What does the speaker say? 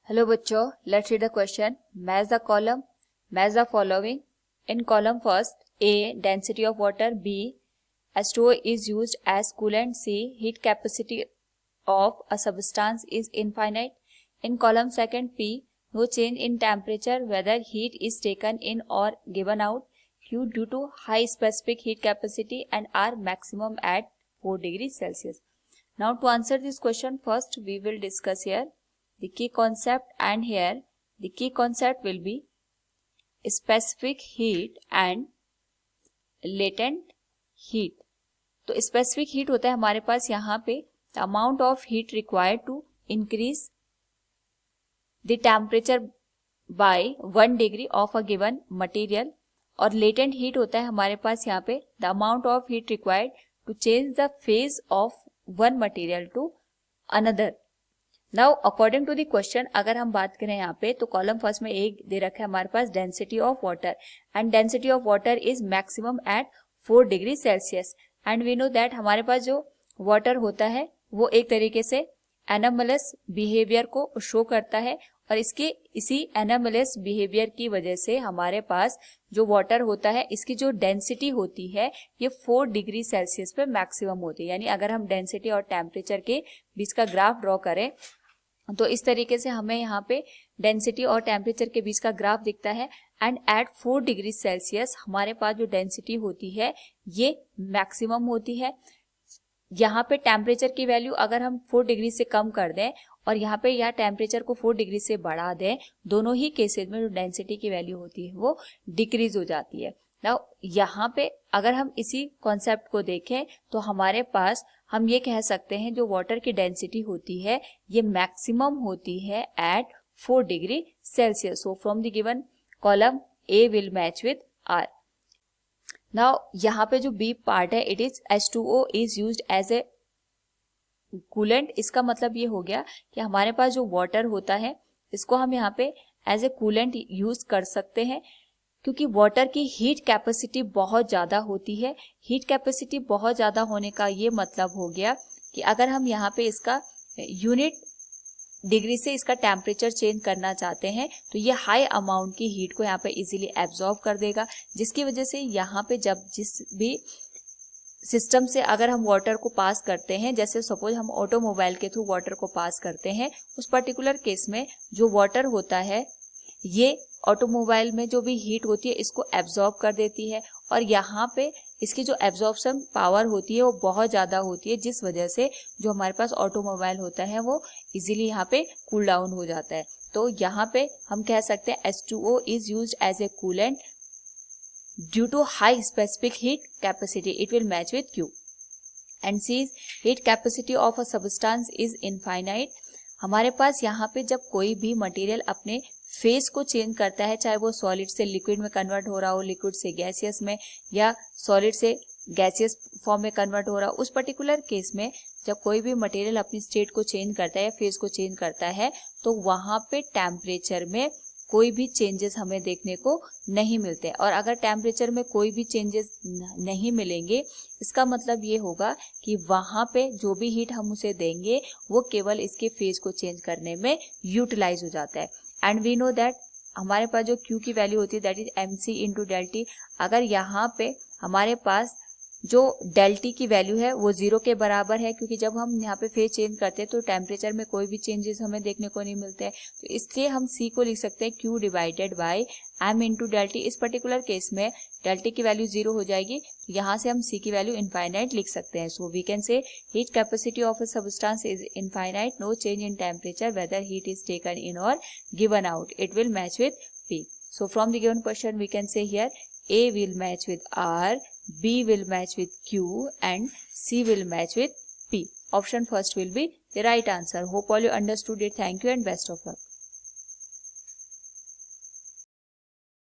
Hello बच्चों, let's read the question. Match the column, match the following. In column first, A density of water, B H2O is used as coolant, C heat capacity of a substance is infinite. In column second, P no change in temperature whether heat is taken in or given out. Q due to high specific heat capacity and R maximum at 4 degrees Celsius. Now to answer this question, first we will discuss here the key concept, and here the key concept will be specific heat and latent heat. तो specific heat होता है हमारे पास यहाँ पे the amount of heat required to increase the temperature by 1 degree of a given material, और latent heat होता है हमारे पास यहाँ पे the amount of heat required to change the phase of one material to another. Now according to the question अगर हम बात करें यहाँ पे तो कॉलम फर्स्ट में एक दे रखा है हमारे पास density of water, and density of water is maximum at 4 degree Celsius. And we know that हमारे पास जो वाटर होता है वो एक तरीके से एनोमलस बिहेवियर को शो करता है, और इसी एनोमलस बिहेवियर की वजह से हमारे पास जो वाटर होता है इसकी जो डेंसिटी होती है ये 4 डिग्री सेल्सियस पे मैक्सिमम होती है. यानी अगर हम डेंसिटी और टेम्परेचर के बीच का ग्राफ ड्रॉ करें तो इस तरीके से हमें यहाँ पे डेंसिटी और टेम्परेचर के बीच का ग्राफ दिखता है. एंड एट 4 डिग्री सेल्सियस हमारे पास जो डेंसिटी होती है ये मैक्सिमम होती है. यहाँ पे टेम्परेचर की वैल्यू अगर हम 4 डिग्री से कम कर दें और यहाँ पे या टेम्परेचर को 4 डिग्री से बढ़ा दें, दोनों ही केसेस में जो डेंसिटी की वैल्यू होती है वो डिक्रीज हो जाती है. नाउ यहाँ पे अगर हम इसी कॉन्सेप्ट को देखें तो हमारे पास हम ये कह सकते हैं जो वाटर की डेंसिटी होती है ये मैक्सिमम होती है at 4 degree Celsius. So from the given column A will match with R. Now यहाँ पे जो B पार्ट है it is H2O is used as a coolant. इसका मतलब ये हो गया कि हमारे पास जो वाटर होता है इसको हम यहाँ पे एज ए कूलेंट यूज कर सकते हैं, क्योंकि वाटर की हीट कैपेसिटी बहुत ज़्यादा होती है. हीट कैपेसिटी बहुत ज़्यादा होने का ये मतलब हो गया कि अगर हम यहाँ पे इसका यूनिट डिग्री से इसका टेम्परेचर चेंज करना चाहते हैं तो ये हाई अमाउंट की हीट को यहाँ पे इजीली एब्जॉर्ब कर देगा, जिसकी वजह से यहाँ पे जब जिस भी सिस्टम से अगर हम वाटर को पास करते हैं, जैसे सपोज हम ऑटोमोबाइल के थ्रू वाटर को पास करते हैं, उस पर्टिकुलर केस में जो वाटर होता है ये ऑटोमोबाइल में जो भी हीट होती है इसको एब्जॉर्ब कर देती है, और यहाँ पे इसकी जो एब्जॉर्प्शन पावर होती है वो बहुत ज़्यादा होती है, जिस वजह से जो हमारे पास ऑटोमोबाइल होता है वो इजीली यहाँ पे कूल डाउन हो जाता है. तो यहाँ पे हम कह सकते हैं H2O is used as a coolant due to high specific heat capacity. It will match with Q. And C is heat capacity of a substance is infinite. हमारे पास यहाँ पे जब कोई भी मटेरियल अपने फेस को चेंज करता है, चाहे वो सॉलिड से लिक्विड में कन्वर्ट हो रहा हो, लिक्विड से गैसियस में, या सॉलिड से गैसियस फॉर्म में कन्वर्ट हो रहा हो, उस पर्टिकुलर केस में जब कोई भी मटेरियल अपनी स्टेट को चेंज करता है या फेस को चेंज करता है तो वहाँ पे टेम्परेचर में कोई भी चेंजेस हमें देखने को नहीं मिलते. और अगर टेम्परेचर में कोई भी चेंजेस नहीं मिलेंगे इसका मतलब ये होगा कि वहाँ पे जो भी हीट हम उसे देंगे वो केवल इसके फेस को चेंज करने में यूटिलाइज हो जाता है. एंड वी नो दैट हमारे पास जो Q की वैल्यू होती है that is mc into del T. अगर यहाँ पे हमारे पास जो डेल टी की वैल्यू है वो 0 के बराबर है, क्योंकि जब हम यहाँ पे फेज चेंज करते हैं तो टेम्परेचर में कोई भी चेंजेस हमें देखने को नहीं मिलते हैं, तो इसलिए हम C को लिख सकते हैं Q divided by m into del T. इस पर्टिकुलर केस में डेल टी की वैल्यू 0 हो जाएगी, तो यहाँ से हम C की वैल्यू इनफाइनाइट लिख सकते हैं. So we can say heat capacity of a substance is infinite, no change in temperature whether heat is taken in और given out. It will match with P. So from the given question we can say here A will match with R, B will match with Q and C will match with P. Option first will be the right answer. Hope all you understood it. Thank you and best of luck.